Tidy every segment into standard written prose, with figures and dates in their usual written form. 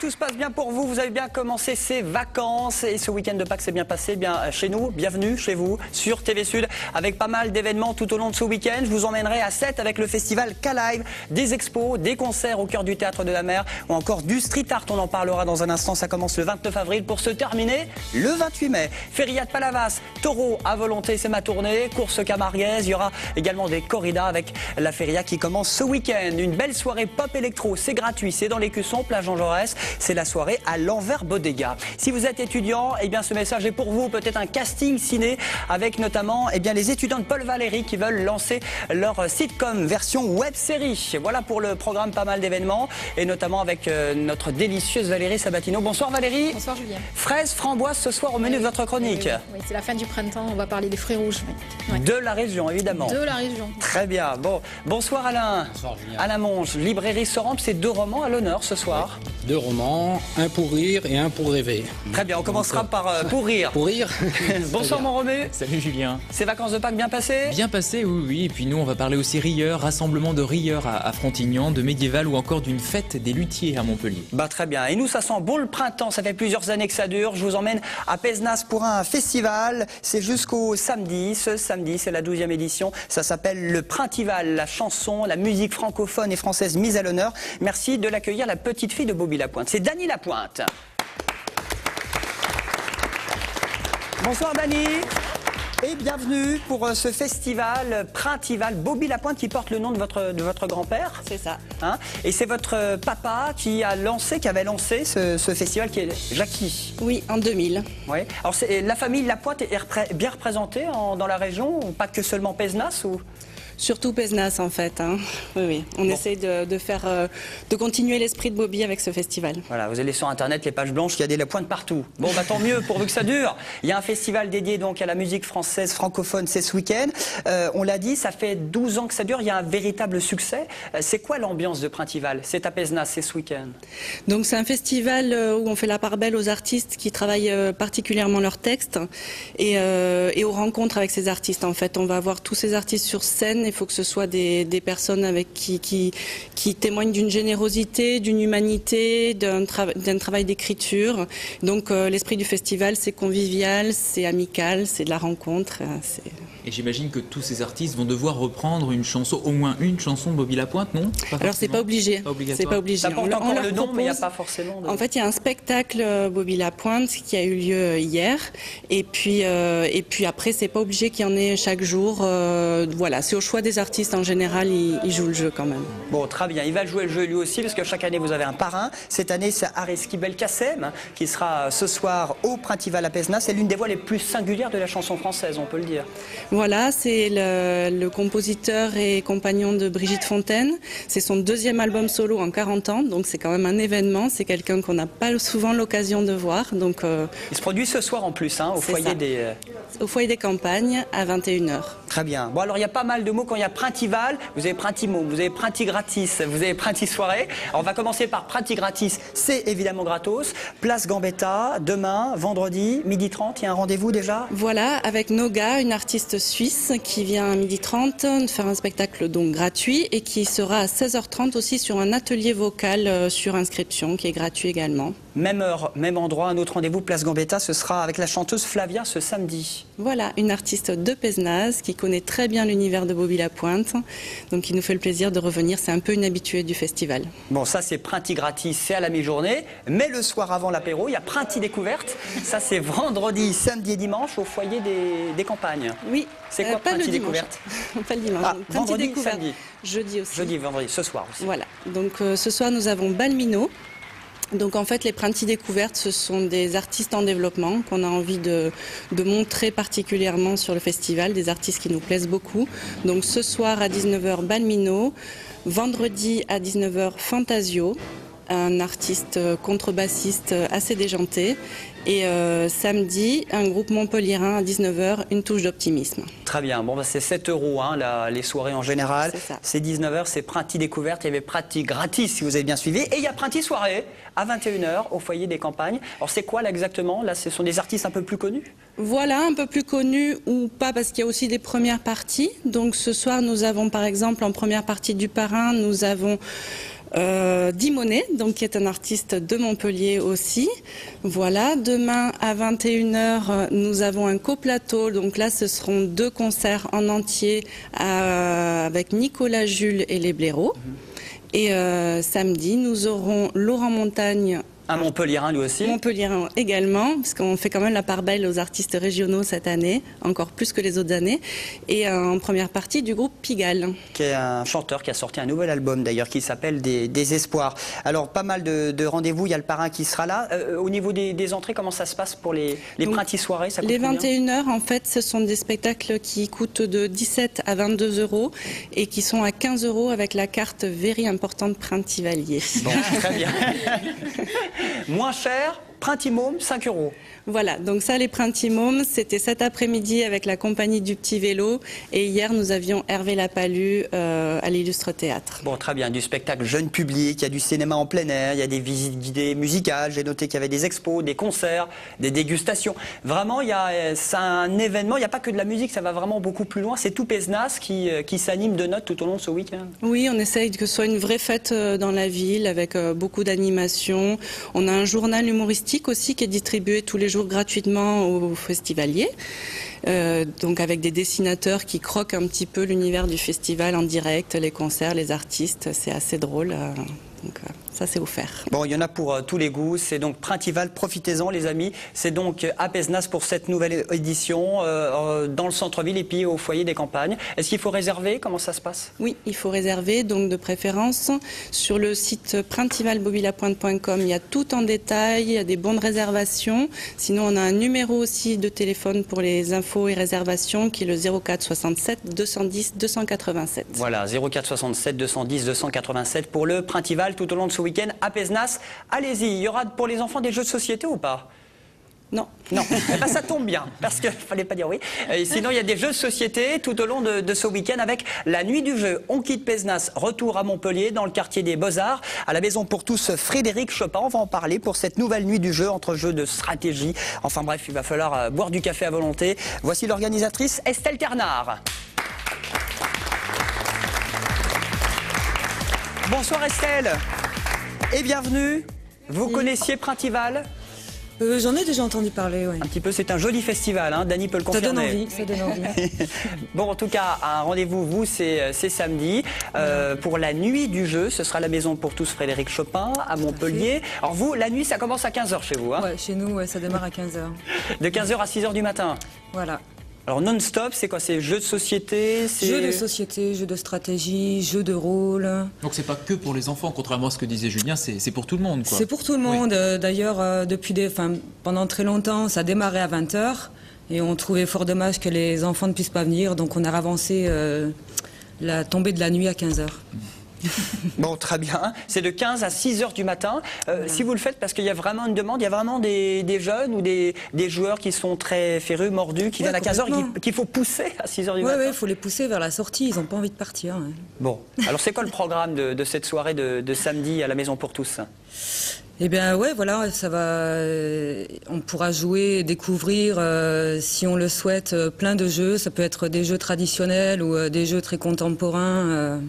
tout se passe bien pour vous, vous avez bien commencé ces vacances et ce week-end de Pâques s'est bien passé bien chez nous. Bienvenue chez vous sur TV Sud avec pas mal d'événements tout au long de ce week-end. Je vous emmènerai à Sète avec le festival K-Live, des expos, des concerts au cœur du Théâtre de la Mer ou encore du street art. On en parlera dans un instant, ça commence le 29 avril pour se terminer le 28 mai. Feria de Palavas, taureau à volonté, c'est ma tournée. Course camarguaise, il y aura également des corridas avec la Feria qui commence ce week-end. Une belle soirée pop électro, c'est gratuit, c'est dans l'Écusson, plage Jean Jaurès. C'est la soirée à l'Envers Bodega. Si vous êtes étudiant, eh bien ce message est pour vous. Peut-être un casting ciné avec notamment les étudiants de Paul Valéry qui veulent lancer leur sitcom version web série. Voilà pour le programme, pas mal d'événements et notamment avec notre délicieuse Valérie Sabatino. Bonsoir Valérie. Bonsoir Julien. Fraises, framboises ce soir au menu de votre chronique. Oui, c'est la fin du printemps, on va parler des fruits rouges. Oui. De la région évidemment. De la région. Très bien. Bon, bonsoir Alain. Bonsoir Julien. Alain Monge, librairie Sorampe, c'est 2 romans à l'honneur ce soir. Oui. 2 romans, un pour rire et un pour rêver. Très bien, on commencera par pour rire. Pour rire. Bonsoir mon Romu. Salut Julien. Ces vacances de Pâques bien passées? Bien passé, oui, oui. Et puis nous, on va parler aussi rieurs, rassemblement de rieurs à Frontignan, de médiéval ou encore d'une fête des luthiers à Montpellier. Bah très bien. Et nous, ça sent bon le printemps. Ça fait plusieurs années que ça dure. Je vous emmène à Pézenas pour un festival. C'est jusqu'au samedi. Ce samedi, c'est la 12e édition. Ça s'appelle le Printival, la chanson, la musique francophone et française mise à l'honneur. Merci de l'accueillir, la petite fille de Bobby Lapointe. C'est Dany Lapointe. Bonsoir Dany. Et bienvenue pour ce festival Printival. Bobby Lapointe qui porte le nom de votre grand-père. C'est ça. Hein, et c'est votre papa qui avait lancé ce festival qui est Jackie. Oui, en 2000. Oui. Alors la famille Lapointe est bien représentée dans la région, ou pas que seulement Pézenas ou... Surtout Pézenas en fait. Hein. Oui, oui. On essaie de continuer l'esprit de Bobby avec ce festival. Voilà, vous allez sur internet, les pages blanches, il y a des Lapointe partout. Bon, bah tant mieux, pourvu que ça dure. Il y a un festival dédié donc à la musique française francophone, c'est ce week-end. On l'a dit, ça fait 12 ans que ça dure, il y a un véritable succès. C'est quoi l'ambiance de Printival? C'est à Pézenas, c'est ce week-end. Donc c'est un festival où on fait la part belle aux artistes qui travaillent particulièrement leurs textes et aux rencontres avec ces artistes. En fait, on va avoir tous ces artistes sur scène. Il faut que ce soit des personnes avec qui témoignent d'une générosité, d'une humanité, d'un travail d'écriture. Donc l'esprit du festival, c'est convivial, c'est amical, c'est de la rencontre. Et j'imagine que tous ces artistes vont devoir reprendre une chanson, au moins une chanson de Bobby Lapointe, non? Alors c'est pas obligé. C'est pas obligé. Ça porte encore le nom, mais il n'y a pas forcément de... En fait, il y a un spectacle Bobby Lapointe qui a eu lieu hier. Et puis après, c'est pas obligé qu'il y en ait chaque jour. Voilà, c'est au choix des artistes en général, ils jouent le jeu quand même. Bon, très bien. Il va jouer le jeu lui aussi parce que chaque année vous avez un parrain. Cette année, c'est Ariski Belkacem qui sera ce soir au Printival à Pézenas. C'est l'une des voix les plus singulières de la chanson française, on peut le dire. Voilà, c'est le compositeur et compagnon de Brigitte Fontaine. C'est son 2e album solo en 40 ans, donc c'est quand même un événement. C'est quelqu'un qu'on n'a pas souvent l'occasion de voir. Donc, il se produit ce soir en plus, hein, au foyer des campagnes à 21h. Très bien. Bon, alors il y a pas mal de mots. Quand il y a Printival, vous avez Printimo, vous avez Printigratis, vous avez Printisoirée. Alors on va commencer par Printigratis, c'est évidemment gratos. Place Gambetta, demain, vendredi, 12h30, il y a un rendez-vous déjà? Voilà, avec Noga, une artiste suisse qui vient à 12h30 faire un spectacle donc gratuit et qui sera à 16h30 aussi sur un atelier vocal sur inscription qui est gratuit également. Même heure, même endroit, un autre rendez-vous, Place Gambetta, ce sera avec la chanteuse Flavia ce samedi. Voilà, une artiste de Pézenas qui connaît très bien l'univers de Bobby Lapointe, donc il nous fait le plaisir de revenir, c'est un peu une habituée du festival. Bon, ça c'est Printi gratis, c'est à la mi-journée, mais le soir avant l'apéro, il y a Printi découverte, ça c'est vendredi, samedi et dimanche au foyer des campagnes. Oui. C'est quoi pas Printi le dimanche. découverte? Pas le dimanche. Ah, vendredi, samedi. Jeudi aussi. Jeudi, vendredi, ce soir aussi. Voilà, donc ce soir nous avons Balmino. Donc en fait les Printi découvertes ce sont des artistes en développement qu'on a envie de montrer particulièrement sur le festival, des artistes qui nous plaisent beaucoup. Donc ce soir à 19h Balmino, vendredi à 19h Fantasio, un artiste contrebassiste assez déjanté. Et samedi, un groupe montpelliérain à 19h, une touche d'optimisme. Très bien, bon, bah, c'est 7 € hein, les soirées en général. C'est 19h, c'est Printi découverte, il y avait Printi gratis si vous avez bien suivi. Et il y a Printi soirée à 21h au foyer des campagnes. Alors c'est quoi là exactement? Là ce sont des artistes un peu plus connus? Voilà, un peu plus connus ou pas parce qu'il y a aussi des premières parties. Donc ce soir nous avons par exemple en première partie du parrain, nous avons Dimonet, donc qui est un artiste de Montpellier aussi. Voilà, demain à 21h, nous avons un coplateau. Donc là, ce seront 2 concerts en entier avec Nicolas Jules et les Blaireaux. Et samedi, nous aurons Laurent Montagne. Un Montpellierin, lui aussi. Montpellierin également, parce qu'on fait quand même la part belle aux artistes régionaux cette année, encore plus que les autres années. Et en première partie du groupe Pigalle. Qui est un chanteur qui a sorti un nouvel album d'ailleurs, qui s'appelle des Espoirs. Alors, pas mal de rendez-vous, il y a le parrain qui sera là. Au niveau des entrées, comment ça se passe pour les Printy-soirées? Les 21h, en fait, ce sont des spectacles qui coûtent de 17 à 22 euros et qui sont à 15 euros avec la carte Very Importante Printy-Valier. Bon, très bien. Moins cher, Printy-Môme, 5 euros. Voilà, donc ça, les Printy-Môme, c'était cet après-midi avec la compagnie du Petit Vélo. Et hier, nous avions Hervé Lapalus à l'Illustre Théâtre. Bon, très bien, du spectacle jeune public, il y a du cinéma en plein air, il y a des visites guidées musicales. J'ai noté qu'il y avait des expos, des concerts, des dégustations. Vraiment, c'est un événement, il n'y a pas que de la musique, ça va vraiment beaucoup plus loin. C'est tout Pézenas qui s'anime de notes tout au long de ce week-end. Oui, on essaye que ce soit une vraie fête dans la ville avec beaucoup d'animations. On a un journal humoristique aussi qui est distribué tous les jours gratuitement aux festivaliers, donc avec des dessinateurs qui croquent un petit peu l'univers du festival en direct, les concerts, les artistes, c'est assez drôle. Donc ça, c'est offert. Bon, il y en a pour tous les goûts. C'est donc Printival, profitez-en les amis. C'est donc à Pézenas pour cette nouvelle édition, dans le centre-ville et puis au foyer des campagnes. Est-ce qu'il faut réserver? Comment ça se passe? Oui, il faut réserver, donc de préférence. Sur le site printivalbobbylapointe.com, il y a tout en détail, il y a des bons de réservation. Sinon, on a un numéro aussi de téléphone pour les infos et réservations qui est le 04 67 210 287. Voilà, 04 67 210 287 pour le Printival tout au long de ce week-end à Pézenas. Allez-y, il y aura pour les enfants des jeux de société ou pas? Non. Non, eh ben, ça tombe bien, parce qu'il ne fallait pas dire oui. Sinon, il y a des jeux de société tout au long de ce week-end avec la nuit du jeu. On quitte Pézenas, retour à Montpellier, dans le quartier des Beaux-Arts, à la maison pour tous Frédéric Chopin. On va en parler pour cette nouvelle nuit du jeu, entre jeux de stratégie. Enfin bref, il va falloir boire du café à volonté. Voici l'organisatrice Estelle Ternard. Bonsoir Estelle et bienvenue. Vous connaissiez Printival? J'en ai déjà entendu parler, oui. Un petit peu, c'est un joli festival, hein. Dany peut le confirmer. Ça donne envie. Bon, en tout cas, un rendez-vous, vous, c'est samedi. Pour la nuit du jeu, ce sera la maison pour tous Frédéric Chopin à Montpellier. Alors vous, la nuit, ça commence à 15h chez vous, hein? Ouais, chez nous, ouais, ça démarre à 15h. De 15h à 6h du matin? Voilà. Alors non-stop, c'est quoi? C'est jeux de société? Jeux de société, jeux de stratégie, jeux de rôle. Donc c'est pas que pour les enfants, contrairement à ce que disait Julien, c'est pour tout le monde, quoi. C'est pour tout le monde. Oui. D'ailleurs, pendant très longtemps, ça démarrait à 20h et on trouvait fort dommage que les enfants ne puissent pas venir, donc on a avancé la tombée de la nuit à 15h. Bon, très bien. C'est de 15 à 6h du matin. Si vous le faites, parce qu'il y a vraiment une demande, il y a vraiment des jeunes ou des joueurs qui sont très férus, mordus, qui viennent à 15h et qu'il faut pousser à 6h du matin. Oui, il faut les pousser vers la sortie. Ils n'ont pas envie de partir. Ouais. Bon, alors c'est quoi le programme de cette soirée de samedi à la Maison pour tous? Eh bien, ouais, voilà, ça va. On pourra jouer, découvrir, si on le souhaite, plein de jeux. Ça peut être des jeux traditionnels ou des jeux très contemporains.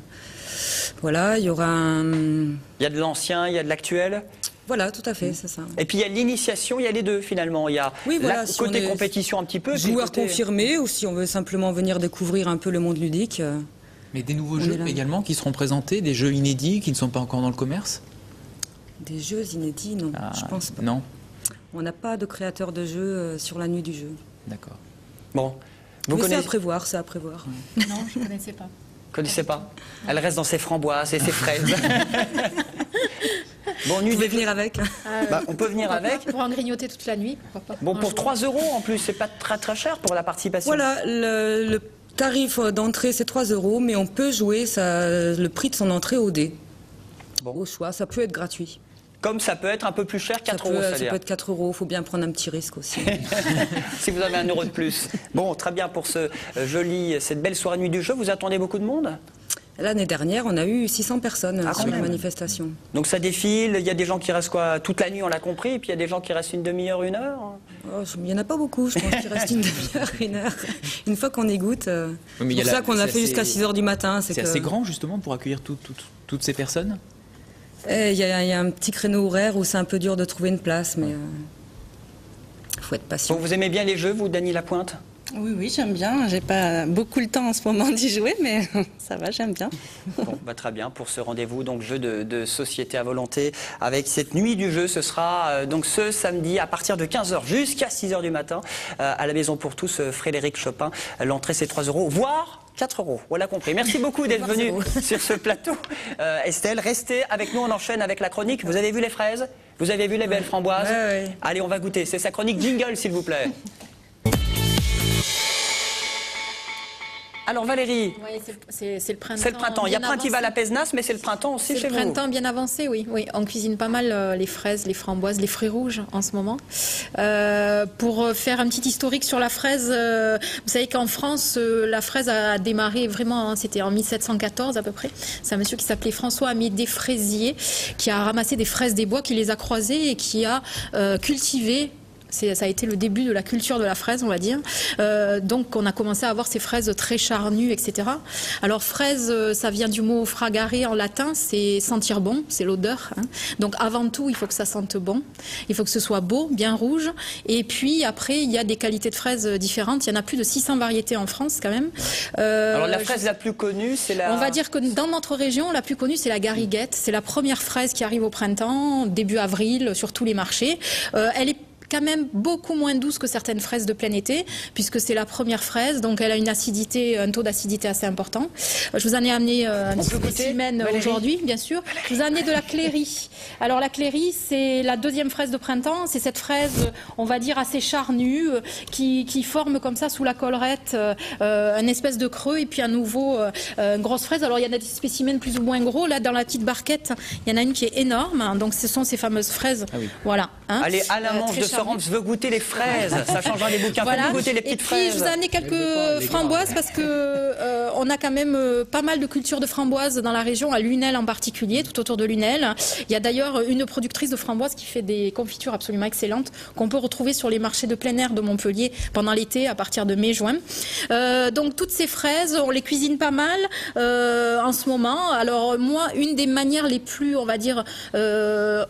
Voilà, il y aura un... Il y a de l'ancien, il y a de l'actuel? Voilà, tout à fait, c'est ça. Et puis il y a l'initiation, il y a les deux finalement. Il y a si côté compétition un petit peu. Joueur confirmé, ou si on veut simplement venir découvrir un peu le monde ludique. Mais des nouveaux jeux également qui seront présentés, des jeux inédits qui ne sont pas encore dans le commerce? Des jeux inédits, non, je pense pas. Non. On n'a pas de créateur de jeux sur la nuit du jeu. D'accord. Bon, vous connaissez... C'est à prévoir, c'est à prévoir. Non, je ne connaissais pas. Connaissez pas? Elle reste dans ses framboises et ses fraises. Bon, vous pouvez venir avec. On peut venir avec. Pour en grignoter toute la nuit, pourquoi pas. Bon, pour 3 € en plus, c'est pas très cher pour la participation. Voilà, le tarif d'entrée c'est 3 €, mais on peut jouer le prix de son entrée au dé. Bon. Au choix, ça peut être gratuit. Comme ça peut être un peu plus cher, 4 €, ça peut être 4 €, il faut bien prendre un petit risque aussi. Si vous avez 1 € de plus. Bon, très bien pour cette belle soirée nuit du jeu. Vous attendez beaucoup de monde? L'année dernière, on a eu 600 personnes sur la manifestation. Donc ça défile, il y a des gens qui restent toute la nuit, on l'a compris, et puis il y a des gens qui restent une demi-heure, 1 heure? Il n'y en a pas beaucoup, je pense, qui restent une demi-heure, 1 heure. Une fois qu'on égoutte, c'est pour ça qu'on a fait jusqu'à 6h du matin. C'est assez grand justement pour accueillir toutes ces personnes? Il y a un petit créneau horaire où c'est un peu dur de trouver une place, mais faut être patient. Bon, vous aimez bien les jeux, vous, Dany Lapointe? Oui, j'aime bien. J'ai pas beaucoup le temps en ce moment d'y jouer, mais ça va, j'aime bien. Bon, très bien, pour ce rendez-vous, donc jeu de société à volonté avec cette nuit du jeu, ce sera donc ce samedi à partir de 15h jusqu'à 6h du matin à la Maison pour tous, Frédéric Chopin. L'entrée c'est 3 €, voire 4 €. Voilà compris. Merci beaucoup d'être venu sur ce plateau. Estelle, restez avec nous, on enchaîne avec la chronique. Vous avez vu les fraises? Vous avez vu les belles framboises? Ouais. Allez, on va goûter. C'est sa chronique jingle, s'il vous plaît. Alors Valérie, Oui, c'est le printemps. c'est le printemps. Il y a Printival à Pézenas, mais c'est le printemps aussi chez C'est vous. le printemps bien avancé, oui. On cuisine pas mal les fraises, les framboises, les fruits rouges en ce moment. Pour faire un petit historique sur la fraise, vous savez qu'en France, la fraise a démarré vraiment, hein, c'était en 1714 à peu près. C'est un monsieur qui s'appelait François-Amédée Fraisier qui a ramassé des fraises des bois, qui les a croisées et qui a cultivé. Ça a été le début de la culture de la fraise, on va dire. Donc, on a commencé à avoir ces fraises très charnues, etc. Alors, fraise, ça vient du mot fragare en latin, c'est sentir bon, c'est l'odeur. Hein. Donc, avant tout, il faut que ça sente bon. Il faut que ce soit beau, bien rouge. Et puis, après, il y a des qualités de fraises différentes. Il y en a plus de 600 variétés en France, quand même. Alors, la fraise la plus connue, c'est la... On va dire que dans notre région, la plus connue, c'est la gariguette. C'est la première fraise qui arrive au printemps, début avril, sur tous les marchés. Elle est quand même beaucoup moins douce que certaines fraises de plein été, puisque c'est la première fraise, donc elle a un taux d'acidité assez important. Je vous en ai amené un petit spécimen aujourd'hui, bien sûr. Je vous ai amené de la cléry. Alors la cléry, c'est la deuxième fraise de printemps. C'est cette fraise, on va dire, assez charnue, qui forme comme ça sous la collerette un espèce de creux et puis à nouveau une grosse fraise. Alors il y en a des spécimens plus ou moins gros. Là, dans la petite barquette, il y en a une qui est énorme. Donc ce sont ces fameuses fraises. Ah oui. Voilà. Hein, allez, à la manche de je veux goûter les fraises. Ça changera les bouquins. Voilà. Faut goûter les petites fraises. Et puis, je vous ai amené quelques framboises parce que on a quand même pas mal de cultures de framboises dans la région, à Lunel en particulier, tout autour de Lunel. Il y a d'ailleurs une productrice de framboises qui fait des confitures absolument excellentes qu'on peut retrouver sur les marchés de plein air de Montpellier pendant l'été à partir de mai-juin. Donc, toutes ces fraises, on les cuisine pas mal en ce moment. Alors, moi, une des manières les plus, on va dire,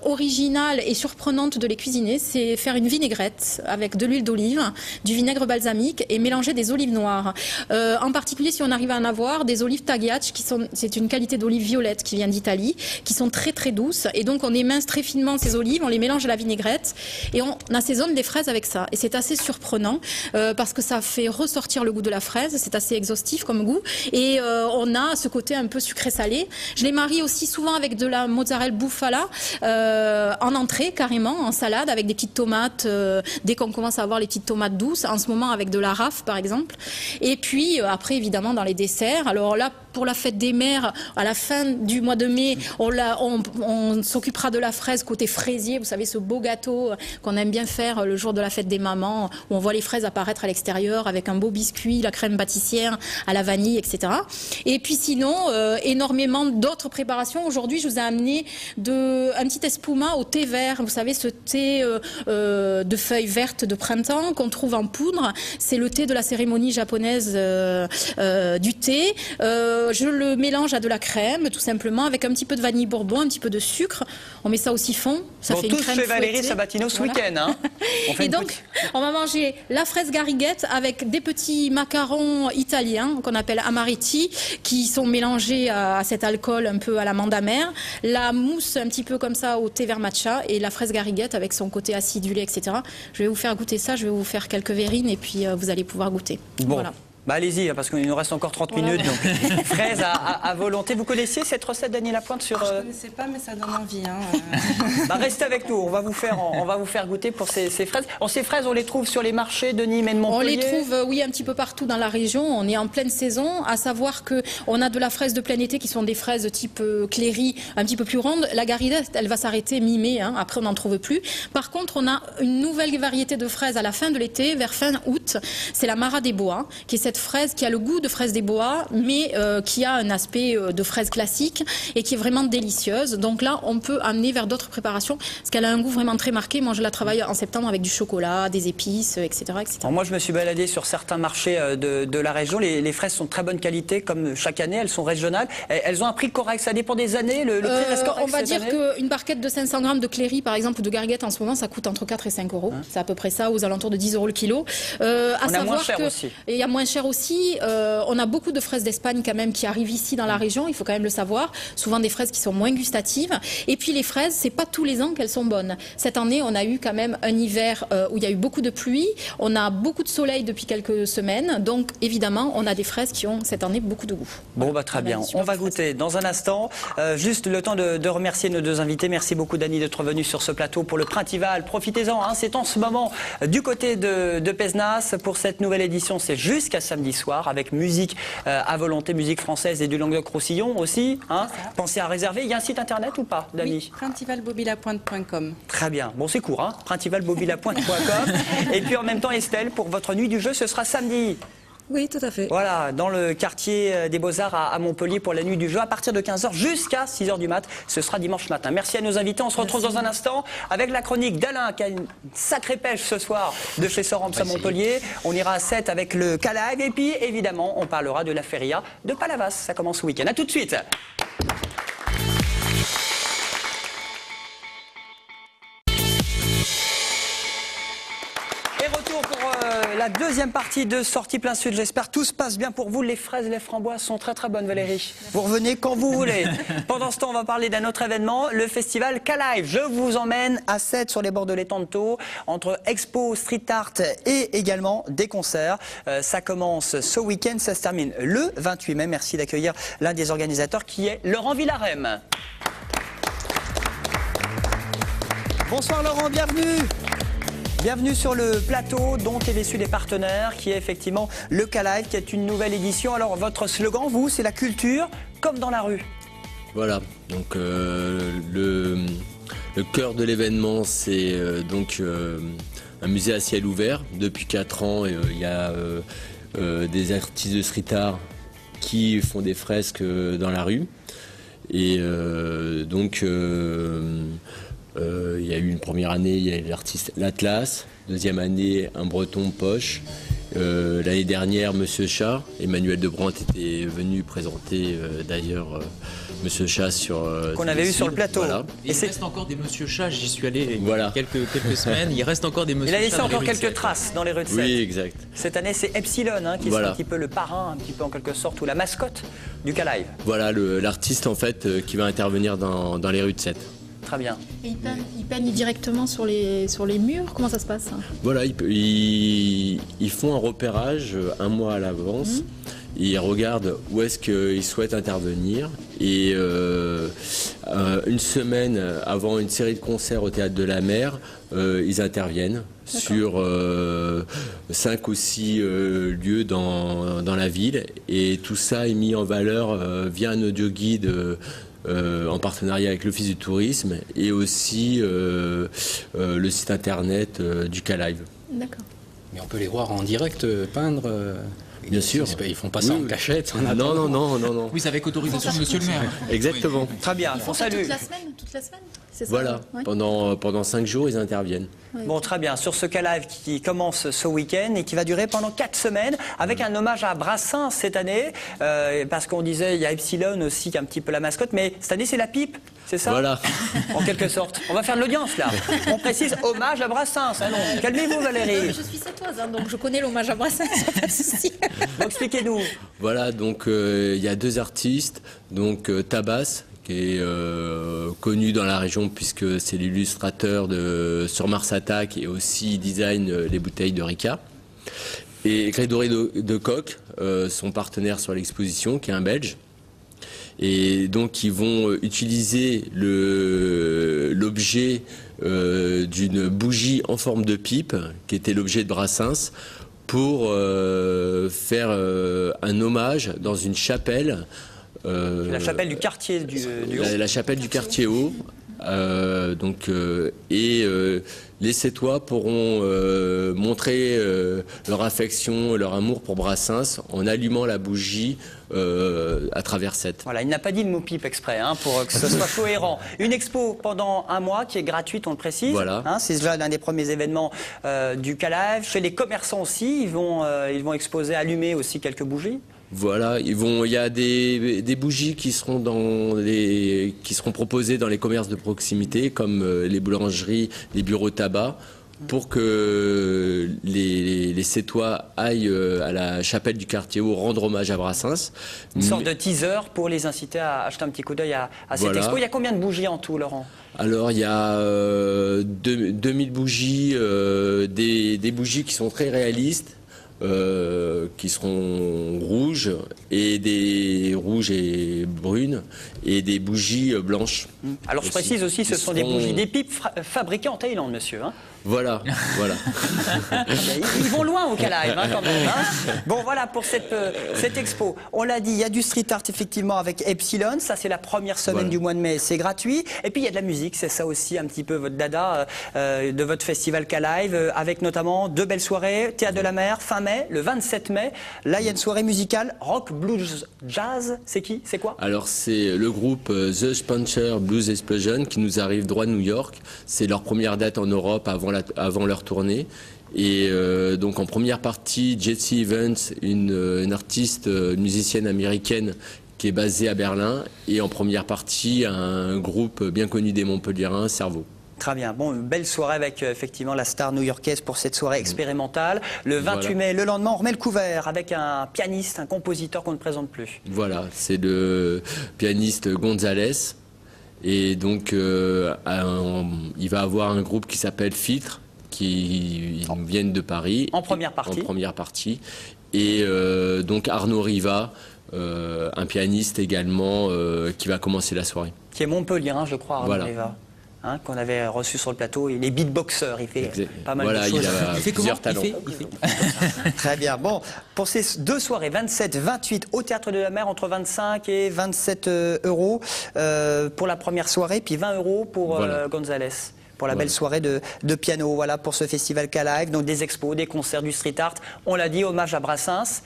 originales et surprenantes de les cuisiner, c'est faire une vinaigrette avec de l'huile d'olive, du vinaigre balsamique et mélanger des olives noires. En particulier, si on arrive à en avoir, des olives Tagliacce, c'est une qualité d'olive violette qui vient d'Italie, qui sont très très douces. Et donc, on émince très finement ces olives, on les mélange à la vinaigrette et on assaisonne des fraises avec ça. Et c'est assez surprenant parce que ça fait ressortir le goût de la fraise, c'est assez exhaustif comme goût. Et on a ce côté un peu sucré-salé. Je les marie aussi souvent avec de la mozzarella bufala en entrée, carrément, en salade, avec des petites tomates, dès qu'on commence à avoir les petites tomates douces, en ce moment avec de la raffe par exemple. Et puis après évidemment dans les desserts, alors là pour la fête des mères, à la fin du mois de mai, on s'occupera de la fraise côté fraisier, vous savez ce beau gâteau qu'on aime bien faire le jour de la fête des mamans, où on voit les fraises apparaître à l'extérieur avec un beau biscuit, la crème pâtissière à la vanille, etc. Et puis sinon, énormément d'autres préparations. Aujourd'hui, je vous ai amené un petit espuma au thé vert, vous savez ce thé de feuilles vertes de printemps qu'on trouve en poudre. C'est le thé de la cérémonie japonaise du thé. Je le mélange à de la crème, tout simplement, avec un petit peu de vanille bourbon, un petit peu de sucre. On met ça au siphon. Ça fait une crème chez Valérie fouettée. Sabatino ce week-end. Hein. Et donc, on va manger la fraise gariguette avec des petits macarons italiens qu'on appelle amaretti, qui sont mélangés à cet alcool un peu à l'amande amère. La mousse un petit peu comme ça au thé vert matcha et la fraise gariguette avec son côté acidulé, etc. Je vais vous faire goûter ça, je vais vous faire quelques verrines et puis vous allez pouvoir goûter. Bon. Voilà. Bah allez-y, parce qu'il nous reste encore 30 minutes, donc fraises à volonté. Vous connaissiez cette recette, Dany Lapointe sur... Je ne connaissais pas, mais ça donne envie. Hein. Bah restez avec nous, on va vous faire goûter pour ces fraises. Ces fraises, on les trouve sur les marchés de Nîmes et de Montpellier. On les trouve, oui, un petit peu partout dans la région. On est en pleine saison, à savoir que on a de la fraise de plein été qui sont des fraises type cléry, un petit peu plus rondes. La gariguette, elle va s'arrêter mi-mai, hein. Après on n'en trouve plus. Par contre, on a une nouvelle variété de fraises à la fin de l'été, vers fin août. C'est la Mara des Bois, qui est cette cette fraise qui a le goût de fraise des bois, mais qui a un aspect de fraise classique et qui est vraiment délicieuse. Donc là, on peut amener vers d'autres préparations parce qu'elle a un goût vraiment très marqué. Moi, je la travaille en septembre avec du chocolat, des épices, etc. etc. Alors moi, je me suis baladé sur certains marchés de la région. Les fraises sont de très bonne qualité, comme chaque année. Elles sont régionales. Elles ont un prix correct. Ça dépend des années. Le prix reste correct. On va dire qu'une barquette de 500 grammes de Cléry, par exemple, ou de Garguette en ce moment, ça coûte entre 4 et 5 euros. C'est à peu près ça, aux alentours de 10 euros le kilo. On a moins cher aussi. Et il y a moins cher aussi. On a beaucoup de fraises d'Espagne quand même qui arrivent ici dans la région. Il faut quand même le savoir. Souvent des fraises qui sont moins gustatives. Et puis les fraises, c'est pas tous les ans qu'elles sont bonnes. Cette année, on a eu quand même un hiver où il y a eu beaucoup de pluie. On a beaucoup de soleil depuis quelques semaines. Donc évidemment, on a des fraises qui ont cette année beaucoup de goût. Bon, bah, très bien. On va goûter dans un instant. Juste le temps de remercier nos deux invités. Merci beaucoup, Dany, d'être venu sur ce plateau pour le Printival. Profitez-en, hein, c'est en ce moment du côté de Pézenas. Pour cette nouvelle édition, c'est jusqu'à samedi soir avec musique à volonté, musique française et du Languedoc-Roussillon aussi. Hein. Pensez à réserver. Il y a un site internet ou pas, Dany? Oui, printivalbobilapointe.com. Très bien. Bon, c'est court, hein, printivalbobilapointe.com. Et puis en même temps, Estelle, pour votre nuit du jeu, ce sera samedi. Oui, tout à fait. Voilà, dans le quartier des Beaux-Arts à Montpellier pour la nuit du jeu, à partir de 15h jusqu'à 6h du mat. Ce sera dimanche matin. Merci à nos invités. On se retrouve dans un instant avec la chronique d'Alain qui a une sacrée pêche ce soir de chez Sorams à Montpellier. On ira à 7 avec le Calive. Et puis, évidemment, on parlera de la feria de Palavas. Ça commence ce week-end. À tout de suite. La deuxième partie de Sortie Plein Sud, j'espère tout se passe bien pour vous. Les fraises et les framboises sont très très bonnes, Valérie. Vous revenez quand vous voulez. Pendant ce temps, on va parler d'un autre événement, le festival Calive. Je vous emmène à 7 sur les bords de l'étang de Thau, entre expo, street art et également des concerts. Ça commence ce week-end, ça se termine le 28 mai. Merci d'accueillir l'un des organisateurs qui est Laurent Villarem. Bonsoir Laurent, bienvenue. Bienvenue sur le plateau dont TV Sud est partenaire, qui est effectivement le Calive, qui est une nouvelle édition. Alors votre slogan, vous, c'est la culture comme dans la rue. Voilà, donc le cœur de l'événement, c'est un musée à ciel ouvert. Depuis 4 ans, il y a des artistes de street art qui font des fresques dans la rue. Et il y a eu une première année, il y a eu l'artiste L'Atlas, deuxième année un breton Poche. L'année dernière, Monsieur Chat, Emmanuel Debrandt était venu présenter d'ailleurs Monsieur Chat sur... qu'on avait eu sur le plateau. Voilà. Et il reste encore des Monsieur Chat, j'y suis allé il y a quelques semaines, il reste encore des Monsieur Chat. Il a laissé encore quelques traces dans les rues de Sète. Oui, exact. Cette année, c'est Epsilon qui sera un petit peu le parrain, un petit peu en quelque sorte, ou la mascotte du Calive. Voilà, l'artiste en fait qui va intervenir dans les rues de Sète. Très bien. Et ils peignent directement sur les murs? Comment ça se passe? Voilà, ils font un repérage un mois à l'avance. Ils regardent où est-ce qu'ils souhaitent intervenir. Et une semaine avant une série de concerts au Théâtre de la Mer, ils interviennent sur 5 ou 6 lieux dans la ville. Et tout ça est mis en valeur via un audio guide en partenariat avec l'Office du tourisme et aussi le site internet du Calive. D'accord. Mais on peut les voir en direct peindre Bien sûr. Ils font pas ça en cachette. Non. Oui, c'est avec autorisation de monsieur le maire. Exactement. Oui. Très bien, on salue. Toute la semaine c'est ça? Voilà, Ouais. pendant 5 jours, ils interviennent. Bon, très bien. Sur ce Calive qui commence ce week-end et qui va durer pendant 4 semaines, avec un hommage à Brassens cette année, parce qu'on disait, il y a Epsilon aussi qui est un petit peu la mascotte, mais cette année, c'est la pipe, c'est ça? Voilà. En quelque sorte. On va faire de l'audience, là. On précise hommage à Brassens. Allons, calmez-vous, Valérie. Je suis sétoise, donc je connais l'hommage à Brassens, pas de souci. Donc, expliquez-nous. Voilà, donc il y a 2 artistes, donc Tabas, qui est connu dans la région puisque c'est l'illustrateur de Sur Mars Attack et aussi design les bouteilles de Ricard. Et Grégory de Coq, son partenaire sur l'exposition, qui est un Belge. Et donc ils vont utiliser l'objet d'une bougie en forme de pipe, qui était l'objet de Brassens, pour faire un hommage dans une chapelle. La chapelle du quartier du Haut. La chapelle du quartier Haut, Les Sétois pourront montrer leur affection, leur amour pour Brassens en allumant la bougie à travers Sète. Voilà, il n'a pas dit le mot pipe exprès, hein, pour que ce soit cohérent. Une expo pendant un mois qui est gratuite, on le précise. Voilà. Hein, c'est déjà l'un des premiers événements du Calive. Chez les commerçants aussi, ils vont exposer, allumer aussi quelques bougies. Voilà, il y a des bougies qui seront proposées dans les commerces de proximité, comme les boulangeries, les bureaux de tabac, pour que les Sétois aillent à la chapelle du quartier Haut rendre hommage à Brassens. Une sorte de teaser pour les inciter à acheter un petit coup d'œil à cette expo. Il y a combien de bougies en tout, Laurent ? Alors, il y a 2000 bougies, des bougies qui sont très réalistes. Qui seront rouges et brunes et des bougies blanches. Alors je précise aussi, ce sont des bougies, des pipes fabriquées en Thaïlande, monsieur. Hein. Voilà. Ils vont loin au Calive, hein, quand même. Hein. Bon, voilà pour cette expo. On l'a dit, il y a du street art effectivement avec Epsilon. Ça, c'est la première semaine du mois de mai. C'est gratuit. Et puis, il y a de la musique. C'est ça aussi un petit peu votre dada de votre festival Calive, avec notamment 2 belles soirées. Théâtre de la Mer, fin mai, le 27 mai. Là, il y a une soirée musicale rock, blues, jazz. C'est qui? C'est quoi? Alors, c'est le groupe The Spencer Blues Explosion qui nous arrive droit de New York. C'est leur première date en Europe avant leur tournée. Et donc en première partie, Jessie Evans, une artiste, une musicienne américaine qui est basée à Berlin. Et en première partie, un groupe bien connu des Montpelliérains, Cerveau. Très bien. Bon, une belle soirée avec effectivement la star new-yorkaise pour cette soirée expérimentale. Le 28 mai, le lendemain, on remet le couvert avec un pianiste, un compositeur qu'on ne présente plus. Voilà, c'est le pianiste Gonzalez. Et donc, il va avoir un groupe qui s'appelle Filtre, qui viennent de Paris. En première partie. En première partie. Et donc Arnaud Riva, un pianiste également, qui va commencer la soirée. Qui est Montpelliérain, je crois, Arnaud Riva. Hein, qu'on avait reçu sur le plateau. Il est beatboxer, il fait pas mal de choses. Il a plusieurs talents. Très bien. Bon, pour ces 2 soirées, 27, 28 au Théâtre de la Mer, entre 25 et 27 euros pour la première soirée, puis 20 euros pour Gonzalez. Pour la belle soirée de piano, voilà, pour ce festival Calive. Donc des expos, des concerts, du street art. On l'a dit, hommage à Brassens,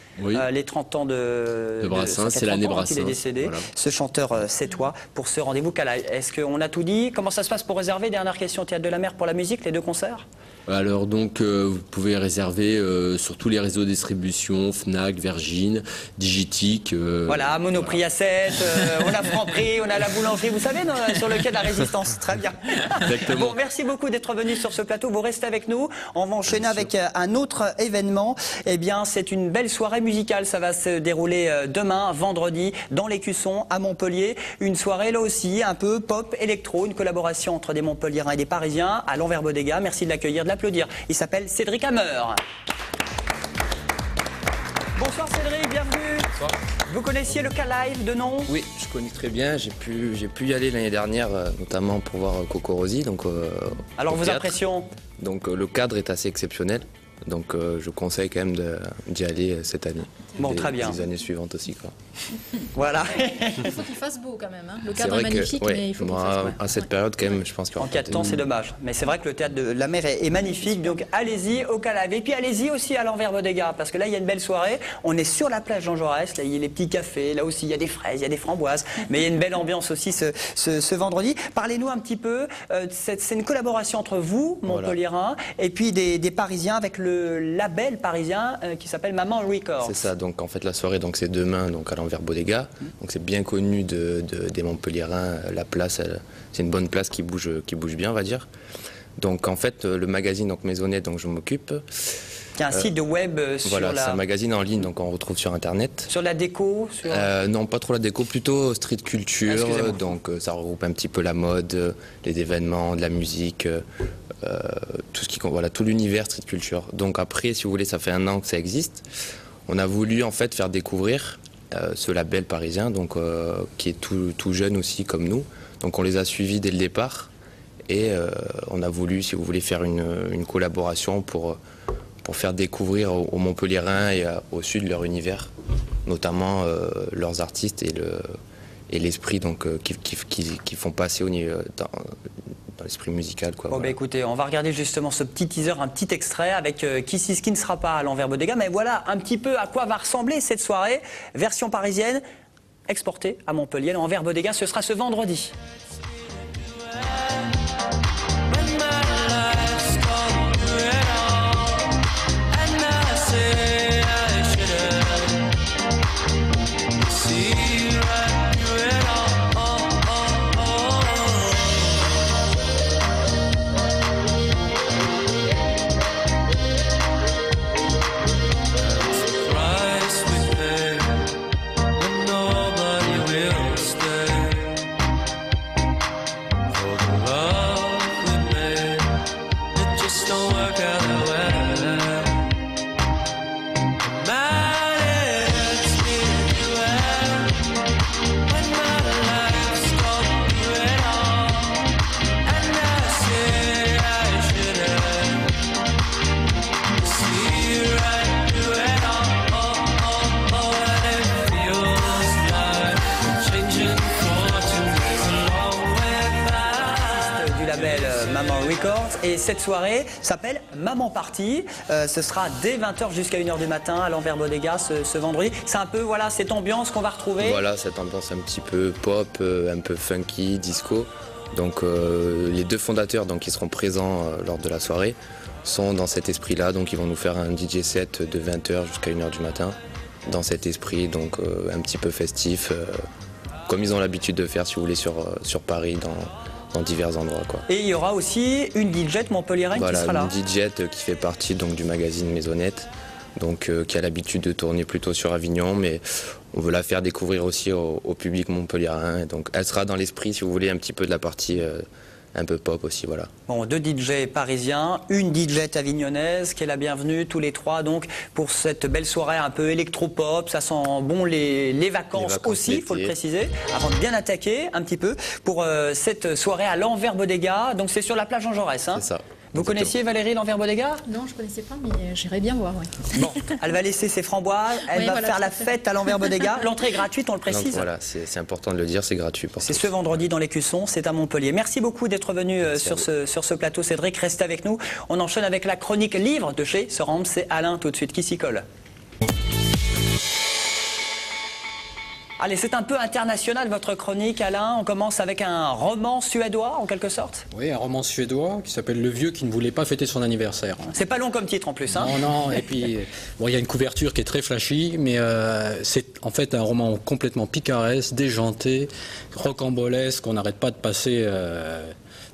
les 30 ans de Brassens, c'est l'année Brassens. Il est décédé, ce chanteur sétois, pour ce rendez-vous Calive. Est-ce qu'on a tout dit? Comment ça se passe pour réserver? Dernière question, Théâtre de la Mer pour la musique, les 2 concerts? Alors donc, vous pouvez réserver sur tous les réseaux de distribution, Fnac, Virgin, Digitique. Voilà, Monoprix à 7, on a Franprix, on a la boulangerie, vous savez, sur le quai de la Résistance. Très bien. Exactement. Bon, merci beaucoup d'être venu sur ce plateau. Vous restez avec nous. On va enchaîner avec un autre événement. Eh bien, c'est une belle soirée musicale. Ça va se dérouler demain, vendredi, dans l'Écusson, à Montpellier. Une soirée, là aussi, un peu pop, électro, une collaboration entre des Montpelliérains et des Parisiens à l'Envers Bodega. Merci de l'accueillir, de l'applaudir. Il s'appelle Cédric Hammer. Bonsoir Cédric, bienvenue. Bonsoir. Vous connaissiez le Calive de nom? Oui, je connais très bien. J'ai pu y aller l'année dernière, notamment pour voir Coco Rosie. Donc, alors vos impressions? Donc le cadre est assez exceptionnel. Donc je conseille quand même d'y aller cette année. Bon, très bien. Les années suivantes aussi, quoi. Voilà. Il faut qu'il fasse beau quand même. Hein. Le cadre est magnifique, mais il faut qu'il fasse beau. À cette période, quand même, je pense qu'il y aura en 4 temps, c'est dommage. Mais c'est vrai que le Théâtre de la Mer est magnifique. Donc allez-y au Calive. Et puis allez-y aussi à l'Envers Bodega. Parce que là, il y a une belle soirée. On est sur la plage Jean Jaurès. Là, il y a les petits cafés. Là aussi, il y a des fraises, il y a des framboises. Mais il y a une belle ambiance aussi ce vendredi. Parlez-nous un petit peu. C'est une collaboration entre vous, Montpelliérains, et puis des Parisiens avec le label parisien qui s'appelle Maman Records. C'est ça. Donc en fait, la soirée, donc c'est demain, donc à l'Envers Bodega. Donc c'est bien connu des Montpelliérains. La place, c'est une bonne place qui bouge bien, on va dire. Donc en fait, le magazine donc Maisonnette, dont je m'occupe. Il y a un site de web sur voilà, c'est un magazine en ligne, donc on retrouve sur Internet. Sur la déco Non, pas trop la déco, plutôt street culture. Donc ça regroupe un petit peu la mode, les événements, de la musique, tout l'univers street culture. Donc après, si vous voulez, ça fait 1 an que ça existe. On a voulu en fait faire découvrir ce label parisien, donc qui est tout jeune aussi comme nous. Donc on les a suivis dès le départ et on a voulu, si vous voulez, faire une collaboration pour faire découvrir aux Montpelliérains et au sud leur univers, notamment leurs artistes et l'esprit donc qui font passer au niveau dans l'esprit musical, quoi. Bon, Voilà. bah, écoutez, on va regarder justement ce petit teaser, un petit extrait avec Kissis qui ne sera pas à l'Envers Bodega, mais voilà un petit peu à quoi va ressembler cette soirée, version parisienne, exportée à Montpellier. L'Envers Bodega, ce sera ce vendredi. Maman Records, et cette soirée s'appelle Maman Party. Ce sera dès 20h jusqu'à 1h du matin à l'Envers Bodega ce vendredi. C'est un peu voilà cette ambiance qu'on va retrouver. Voilà, cette ambiance un petit peu pop, un peu funky, disco. Donc les deux fondateurs donc, qui seront présents lors de la soirée sont dans cet esprit-là. Donc ils vont nous faire un DJ set de 20h jusqu'à 1h du matin dans cet esprit, donc un petit peu festif, comme ils ont l'habitude de faire si vous voulez sur Paris dans divers endroits, quoi. Et il y aura aussi une DJ montpelliéraine qui sera là. Voilà, une DJ qui fait partie donc, du magazine Maisonnette, donc qui a l'habitude de tourner plutôt sur Avignon, mais on veut la faire découvrir aussi au public montpelliérain. Donc elle sera dans l'esprit, si vous voulez, un petit peu de la partie un peu pop aussi, voilà. Bon, 2 DJ parisiens, une DJ avignonnaise qui est la bienvenue, tous les 3 donc pour cette belle soirée un peu électropop. Ça sent bon les vacances aussi, il faut le préciser, avant de bien attaquer un petit peu pour cette soirée à l'Envers Bodega. Donc c'est sur la plage Jean Jaurès, hein. C'est ça. Vous connaissiez Valérie l'Envers Bodega? Non, je ne connaissais pas, mais j'irai bien voir. Ouais. Bon, elle va laisser ses framboises, elle va faire la fête à l'Envers Bodega. L'entrée est gratuite, on le précise. Donc, voilà, c'est important de le dire, c'est gratuit. C'est ce vendredi dans l'Écusson, c'est à Montpellier. Merci beaucoup d'être venu sur ce plateau, Cédric. Restez avec nous. On enchaîne avec la chronique livre de chez Soram. C'est Alain tout de suite qui s'y colle. Allez, c'est un peu international votre chronique, Alain. On commence avec un roman suédois, en quelque sorte. Oui, un roman suédois qui s'appelle Le Vieux qui ne voulait pas fêter son anniversaire. C'est pas long comme titre en plus, hein. Non, et puis bon, il y a une couverture qui est très flashy, mais c'est en fait un roman complètement picaresque, déjanté, rocambolesque. On n'arrête pas de passer.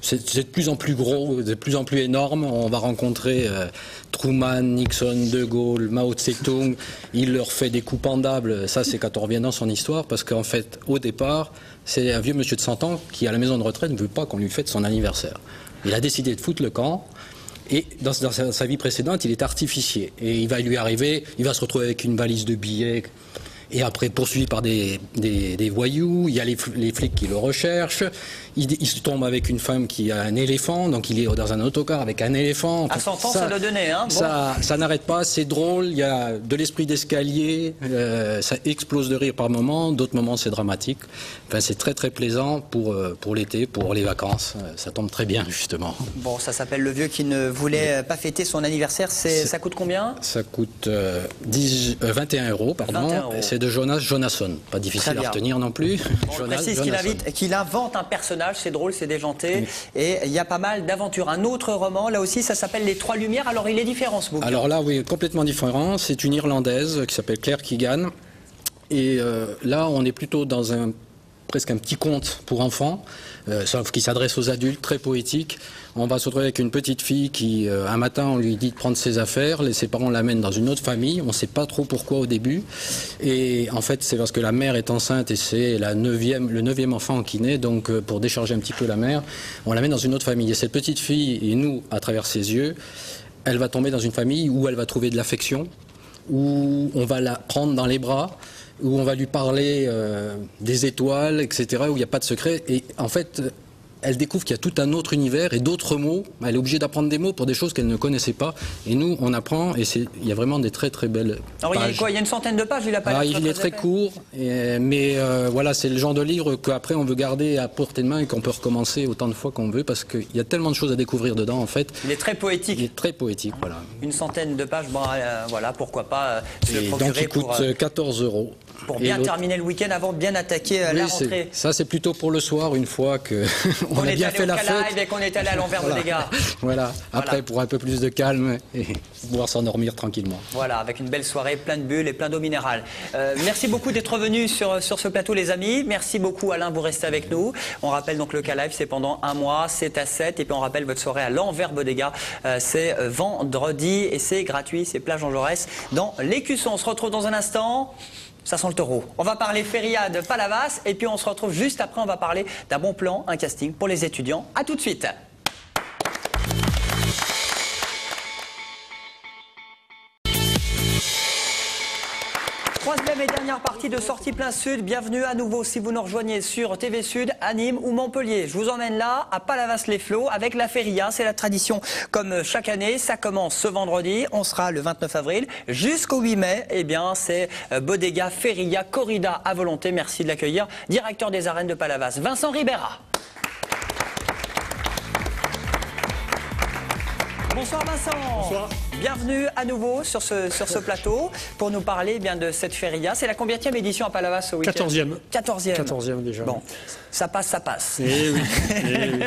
C'est de plus en plus gros, de plus en plus énorme. On va rencontrer Truman, Nixon, De Gaulle, Mao Tse-tung. Il leur fait des coups pendables. Ça, c'est quand on revient dans son histoire, parce qu'en fait, au départ, c'est un vieux monsieur de 100 ans qui, à la maison de retraite, ne veut pas qu'on lui fête son anniversaire. Il a décidé de foutre le camp. Et dans sa vie précédente, il est artificier. Et il va lui arriver, il va se retrouver avec une valise de billets. Et après, poursuivi par des voyous, il y a les flics qui le recherchent. Il se tombe avec une femme qui a un éléphant, donc il est dans un autocar avec un éléphant. À 100 ans, ça doit donner, hein. Bon. Ça n'arrête pas, c'est drôle, il y a de l'esprit d'escalier, ça explose de rire par moments, d'autres moments c'est dramatique. Enfin, c'est très très plaisant pour l'été, pour les vacances, ça tombe très bien justement. Bon, ça s'appelle Le Vieux qui ne voulait pas fêter son anniversaire, ça coûte combien? Ça coûte 21 €, pardon. 21 €. C'est de Jonas Jonasson, pas difficile à retenir non plus. On précise qu'il invente un personnage, c'est drôle, c'est déjanté, oui. Et il y a pas mal d'aventures. Un autre roman, là aussi, ça s'appelle Les Trois Lumières. Alors, il est différent, ce bouquin. Alors là, oui, complètement différent. C'est une Irlandaise qui s'appelle Claire Keegan. Et là, on est plutôt dans presque un petit conte pour enfants, sauf qui s'adresse aux adultes, très poétique. On va se retrouver avec une petite fille qui, un matin, on lui dit de prendre ses affaires, ses parents l'amènent dans une autre famille, on ne sait pas trop pourquoi au début, et en fait c'est parce que la mère est enceinte et c'est le 9e enfant qui naît, donc pour décharger un petit peu la mère, on l'amène dans une autre famille. Et cette petite fille, et nous, à travers ses yeux, elle va tomber dans une famille où elle va trouver de l'affection, où on va la prendre dans les bras, où on va lui parler des étoiles, etc., où il n'y a pas de secret. Et en fait, elle découvre qu'il y a tout un autre univers et d'autres mots. Elle est obligée d'apprendre des mots pour des choses qu'elle ne connaissait pas. Et nous, on apprend et il y a vraiment des très très belles Alors, pages. il y a une centaine de pages, il a pas Il est très court, mais voilà, c'est le genre de livre qu'après on veut garder à portée de main et qu'on peut recommencer autant de fois qu'on veut parce qu'il y a tellement de choses à découvrir dedans en fait. Il est très poétique. Il est très poétique, voilà. Une centaine de pages, bon, voilà, pourquoi pas se le procurer. Donc il coûte 14 €. Pour bien terminer le week-end avant de bien attaquer la rentrée. Ça c'est plutôt pour le soir, une fois qu'on a bien fait la fête. Et qu'on est allé à l'Envers Bodega. Voilà, après pour un peu plus de calme et pouvoir s'endormir tranquillement. Voilà, avec une belle soirée, plein de bulles et plein d'eau minérale. Merci beaucoup d'être venus sur ce plateau les amis. Merci beaucoup Alain, vous restez avec nous. On rappelle donc le K-Live, c'est pendant un mois, c'est à 7. Et puis on rappelle votre soirée à l'Envers Bodega, c'est vendredi et c'est gratuit, c'est plage Jean Jaurès dans l'Écusson. On se retrouve dans un instant. Ça sent le taureau. On va parler feria de Palavas et puis on se retrouve juste après. On va parler d'un bon plan, un casting pour les étudiants. À tout de suite. Troisième et dernière partie de Sortie Plein Sud. Bienvenue à nouveau si vous nous rejoignez sur TV Sud, à Nîmes ou Montpellier. Je vous emmène là, à Palavas-les-Flots, avec la feria. C'est la tradition comme chaque année. Ça commence ce vendredi. On sera le 29 avril jusqu'au 8 mai. Eh bien, c'est Bodega Feria Corrida à volonté. Merci de l'accueillir. Directeur des arènes de Palavas, Vincent Ribera. Bonsoir Vincent. Bonsoir. Bienvenue à nouveau sur ce plateau pour nous parler bien de cette feria. C'est la combienième édition à Palavas ce week-end? 14e. 14e. 14e déjà. Bon, ça passe, ça passe. Eh oui. Eh oui.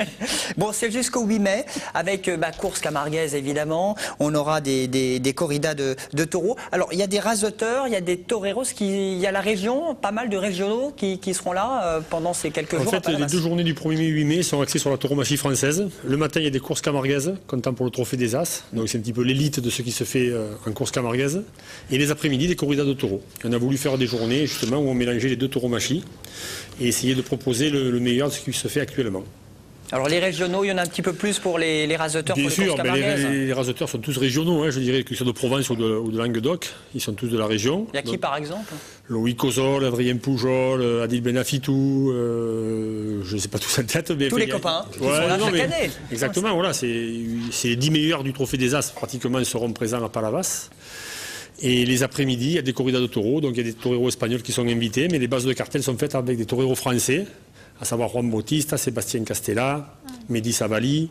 Bon, c'est jusqu'au 8 mai avec course camarguaise évidemment. On aura des corridas de taureaux. Alors, il y a des rasoteurs, il y a des toreros, il y a la région, pas mal de régionaux qui seront là pendant ces quelques jours. En fait, les 2 journées du 1er mai et 8 mai sont axées sur la tauromachie française. Le matin, il y a des courses camarguaises, comptant pour le trophée des As. Donc, c'est un petit peu l'élite de ce qui se fait en course camarguaise. Et les après-midi, des corridas de taureaux. On a voulu faire des journées justement où on mélangeait les 2 tauromachies et essayer de proposer le meilleur de ce qui se fait actuellement. Alors les régionaux, il y en a un petit peu plus pour les rasoteurs, bien pour les sûr, courses camarguaises. les rasoteurs sont tous régionaux, hein, je dirais qu'ils sont de Provence ou de Languedoc, ils sont tous de la région. Il y a qui par exemple? Loïc Ozol, Adrien Poujol, Adil Benafitou, je ne sais pas tous en tête. Mais tous les copains qui sont là chaque année. Exactement, voilà, c'est les 10 meilleurs du Trophée des As pratiquement seront présents à Palavas. Et les après-midi, il y a des corridas de taureaux, donc il y a des toreros espagnols qui sont invités, mais les bases de cartel sont faites avec des toreros français, à savoir Juan Bautista, Sébastien Castella, Mehdi Savali,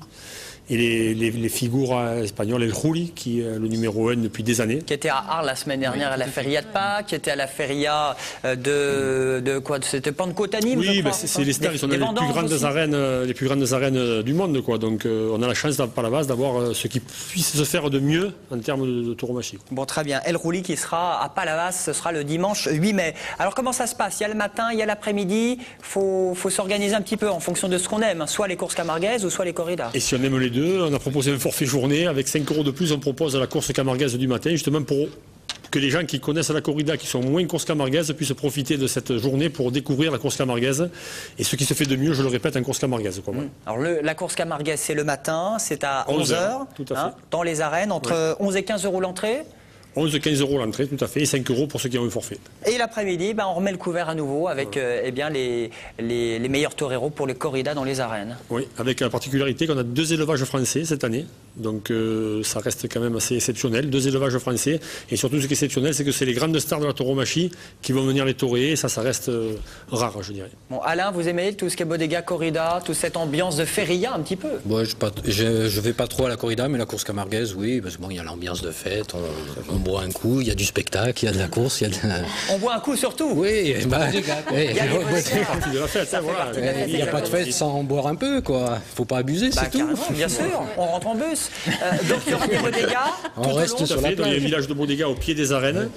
et les figures espagnoles, El Juli, qui est le numéro 1 depuis des années. Qui était à Arles la semaine dernière à la feria de Pâques, qui était à la feria de quoi? C'était Pentecôte à Nîmes. Oui, ben c'est les stars, ils sont dans les plus grandes arènes du monde, quoi. Donc on a la chance à Palavas d'avoir ce qui puisse se faire de mieux en termes de tauromachie. Bon, très bien. El Juli qui sera à Palavas, ce sera le dimanche 8 mai. Alors comment ça se passe? Il y a le matin, il y a l'après-midi. Faut s'organiser un petit peu en fonction de ce qu'on aime, soit les courses camarguaises ou soit les corridas. Et si on aime les deux, on a proposé un forfait journée avec 5 € de plus. On propose la course camarguaise du matin, justement pour que les gens qui connaissent la corrida, qui sont moins course camarguaise, puissent profiter de cette journée pour découvrir la course camarguaise et ce qui se fait de mieux, je le répète, en course camarguaise. Alors la course camarguaise, c'est le matin, c'est à 11h, dans les arènes, entre 11 et 15 € l'entrée. 11 et 15 € l'entrée, tout à fait, et 5 € pour ceux qui ont un forfait. Et l'après-midi, on remet le couvert à nouveau avec les meilleurs toreros pour les corridas dans les arènes. Oui, avec la particularité qu'on a 2 élevages français cette année, donc ça reste quand même assez exceptionnel, 2 élevages français, et surtout ce qui est exceptionnel, c'est que c'est les grandes stars de la tauromachie qui vont venir les toréer, et ça reste rare, je dirais. Bon, Alain, vous aimez tout ce qui est bodega, corrida, toute cette ambiance de feria un petit peu? Bon, je vais pas trop à la corrida, mais la course camarguaise, oui, parce que bon, il y a l'ambiance de fête, on boit un coup, il y a du spectacle, il y a de la course, il y a de... On boit un coup surtout. Oui, il y a pas de fête sans boire un peu, quoi. Faut pas abuser, c'est tout. Bien sûr, on rentre en bus. Donc il y aura des bodegas. On reste sur la plage. Il y a un village de bodegas au pied des arènes.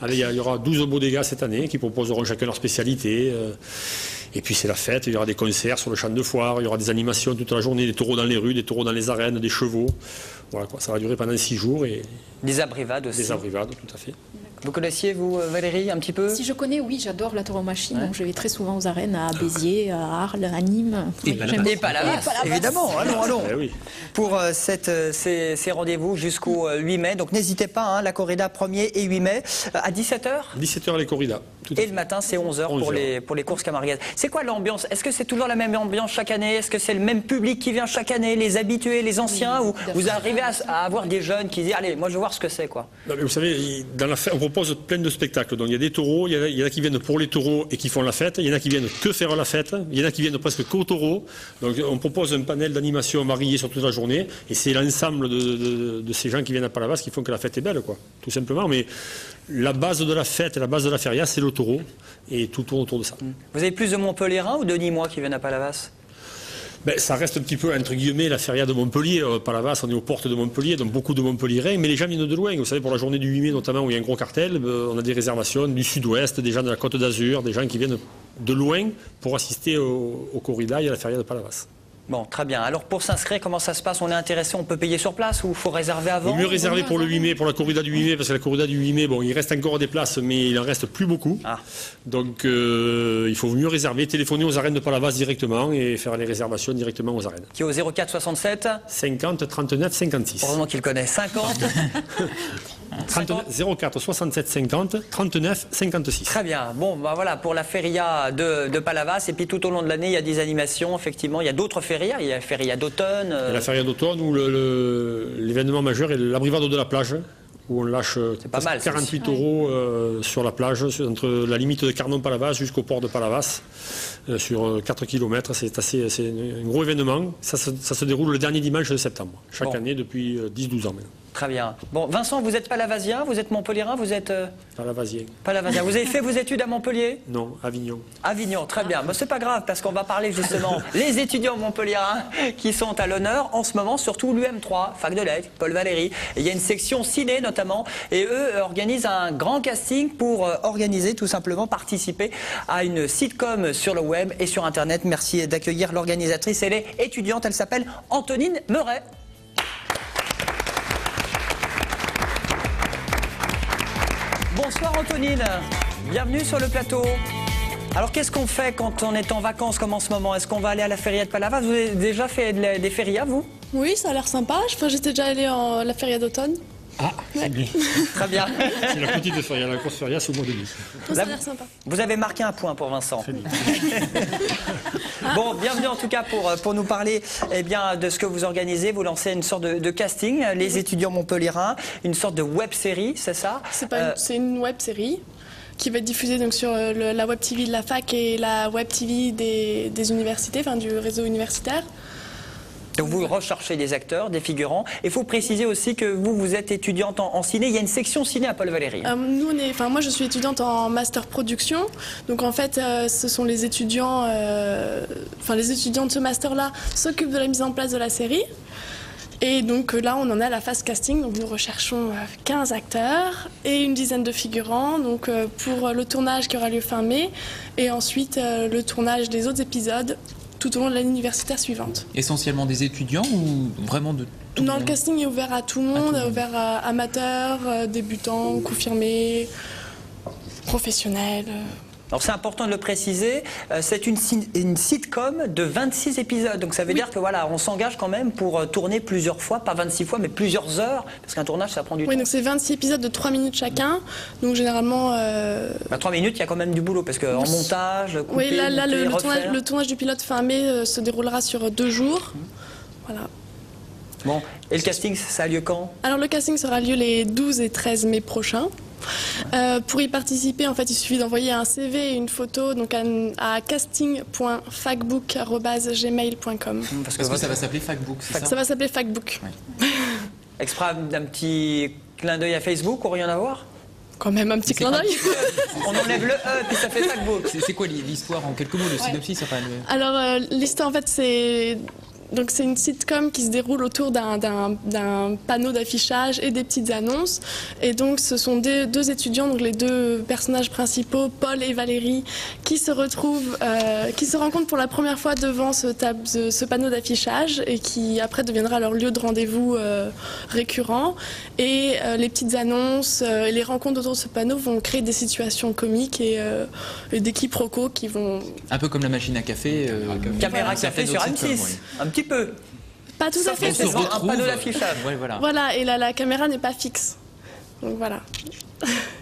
Allez, il y aura 12 bodegas cette année qui proposeront chacun leur spécialité. Et puis c'est la fête, il y aura des concerts sur le champ de foire, il y aura des animations toute la journée, des taureaux dans les rues, des taureaux dans les arènes, des chevaux. Voilà quoi, ça va durer pendant 6 jours. Et des abrivades aussi. Des abrivades, tout à fait. Vous connaissiez, vous, Valérie, un petit peu? Si je connais, oui, j'adore la tauromachie. Donc je vais très souvent aux arènes à Béziers, à Arles, à Nîmes. Et Palavas, évidemment. Allons. Oui. Pour ces rendez-vous jusqu'au 8 mai. Donc n'hésitez pas, hein, la corrida 1er et 8 mai, à 17h. 17h les corridas. Et le matin, c'est 11h pour les courses camarguaises. C'est quoi l'ambiance? Est-ce que c'est toujours la même ambiance chaque année? Est-ce que c'est le même public qui vient chaque année, les habitués, les anciens? Ou vous arrivez à avoir des jeunes qui disent, allez, moi je veux voir ce que c'est, quoi? Non, mais vous savez, on propose plein de spectacles. Donc il y a des taureaux, il y en a qui viennent pour les taureaux et qui font la fête. Il y en a qui viennent que faire la fête. Il y en a qui viennent presque qu'aux taureaux. Donc on propose un panel d'animation varié sur toute la journée. Et c'est l'ensemble de ces gens qui viennent à Palavas qui font que la fête est belle, quoi. Tout simplement. Mais la base de la fête et la base de la feria, c'est le taureau. Et tout tourne autour de ça. Vous avez plus de Montpelliérains ou de Nîmois qui viennent à Palavas? Ça reste un petit peu, entre guillemets, la feria de Montpellier. Palavas, on est aux portes de Montpellier, donc beaucoup de Montpelliérains, mais les gens viennent de loin. Vous savez, pour la journée du 8 mai, notamment, où il y a un gros cartel, on a des réservations du sud-ouest, des gens de la Côte d'Azur, des gens qui viennent de loin pour assister au corrida et à la feria de Palavas. Bon, très bien. Alors pour s'inscrire, comment ça se passe? On est intéressé, on peut payer sur place ou il faut réserver avant? Il vaut mieux réserver pour le 8 mai, pour la corrida du 8 mai, parce que la corrida du 8 mai, bon, il reste encore des places, mais il en reste plus beaucoup. Donc il faut mieux réserver, téléphoner aux arènes de Palavas directement et faire les réservations directement aux arènes. Qui est au 04 67 50 39 56. Heureusement qu'il connaît. 50 04 67 50 39 56. Très bien. Bon, voilà, pour la feria de Palavas. Et puis tout au long de l'année, il y a des animations, effectivement. Il y a d'autres férias. Il y a la feria d'automne. Il y a la feria d'automne où l'événement majeur est l'abrivado de la plage, où on lâche 48 taureaux sur la plage, entre la limite de Carnon-Palavas jusqu'au port de Palavas, sur 4 km. C'est un gros événement. Ça se déroule le dernier dimanche de septembre, chaque année depuis 10-12 ans maintenant. Très bien. Bon, Vincent, vous êtes palavasien, vous êtes montpelliérain, vous êtes... Palavasien. Palavasien. Vous avez fait vos études à Montpellier? Non, Avignon. Avignon, très bien. Mais c'est pas grave, parce qu'on va parler justement les étudiants montpelliérains qui sont à l'honneur en ce moment, surtout l'UM3, Fac de lettres, Paul Valéry. Et il y a une section ciné notamment, et eux organisent un grand casting pour organiser, tout simplement, participer à une sitcom sur le web et sur Internet. Merci d'accueillir l'organisatrice. Elle est étudiante, elle s'appelle Antonine Meuret. Bonsoir Antonine, bienvenue sur le plateau. Alors qu'est-ce qu'on fait quand on est en vacances comme en ce moment? Est-ce qu'on va aller à la feria de Palavas? Vous avez déjà fait des férias, vous? Oui, ça a l'air sympa. J'étais déjà allée à la feria d'automne. Ah, c'est bien. Très bien. C'est la petite feria, la grosse feria, c'est au mois de mai. Ça a l'air sympa. Vous avez marqué un point pour Vincent. Bon, bienvenue en tout cas pour nous parler de ce que vous organisez. Vous lancez une sorte de casting, les étudiants montpelliérains, une sorte de web-série, c'est ça? C'est une web-série qui va être diffusée donc, sur la web TV de la fac et la web TV des universités, enfin du réseau universitaire. Donc vous recherchez des acteurs, des figurants. Il faut préciser aussi que vous êtes étudiante en ciné. Il y a une section ciné à Paul Valéry. Moi je suis étudiante en master production. Donc en fait ce sont les étudiants, les étudiants de ce master-là s'occupent de la mise en place de la série. Et donc là on en est à la phase casting. Donc nous recherchons 15 acteurs et une dizaine de figurants. Donc pour le tournage qui aura lieu fin mai et ensuite le tournage des autres épisodes tout au long de l'année universitaire suivante. Essentiellement des étudiants ou vraiment de tout le monde? Non, le casting est ouvert à tout le monde, ouvert à amateurs, débutants, confirmés, professionnels. Alors c'est important de le préciser, c'est une sitcom de 26 épisodes, donc ça veut dire que voilà, on s'engage quand même pour tourner plusieurs fois, pas 26 fois, mais plusieurs heures, parce qu'un tournage ça prend du temps. Oui, donc c'est 26 épisodes de 3 minutes chacun, donc généralement... 3 minutes, il y a quand même du boulot, parce qu'en montage, couper, oui, là monter, le tournage du pilote fin mai se déroulera sur 2 jours, voilà. Bon, et le casting, ça a lieu quand? Alors le casting sera lieu les 12 et 13 mai prochains. Pour y participer, en fait, il suffit d'envoyer un CV et une photo donc à casting.facbook@gmail.com. Parce que ça va s'appeler Facbook, c'est ça? Ça va s'appeler Facbook. Ouais. Extra d'un petit clin d'œil à Facebook ou rien à voir? Quand même un petit clin d'œil. On enlève le E puis ça fait Facbook. C'est quoi l'histoire en quelques mots, le synopsis? Alors l'histoire en fait c'est Donc c'est une sitcom qui se déroule autour d'un panneau d'affichage et des petites annonces. Et donc ce sont deux étudiants, donc les deux personnages principaux, Paul et Valérie, qui se retrouvent, qui se rencontrent pour la première fois devant ce panneau d'affichage et qui après deviendra leur lieu de rendez-vous récurrent. Et les petites annonces et les rencontres autour de ce panneau vont créer des situations comiques et des quiproquos qui vont... Un peu comme la machine à café. Caméra café sur M6, oui. Un petit peu. Pas tout à fait. C'est un panneau d'affichage. Ouais, voilà. Voilà, et la caméra n'est pas fixe. Donc voilà.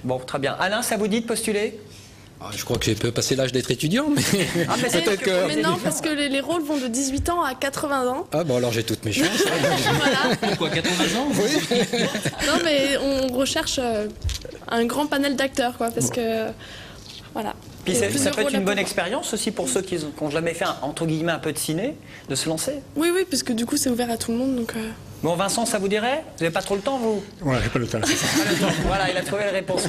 Bon, très bien. Alain, ça vous dit de postuler? Je crois que j'ai peu passé l'âge d'être étudiant, mais peut-être que... Mais non, parce que les rôles vont de 18 ans à 80 ans. Ah bon, alors j'ai toutes mes chances. Voilà. Quoi, 80 ans? Oui. Non, mais on recherche un grand panel d'acteurs, quoi, parce que... Voilà. Puis ça peut être une bonne expérience aussi pour ceux qui n'ont jamais fait, entre guillemets, un peu de ciné, de se lancer. Oui, oui, parce que du coup, c'est ouvert à tout le monde, donc... Bon, Vincent, ça vous dirait? Vous n'avez pas trop le temps, vous? Ouais, j'ai pas le temps, c'est ça. Voilà, il a trouvé la réponse.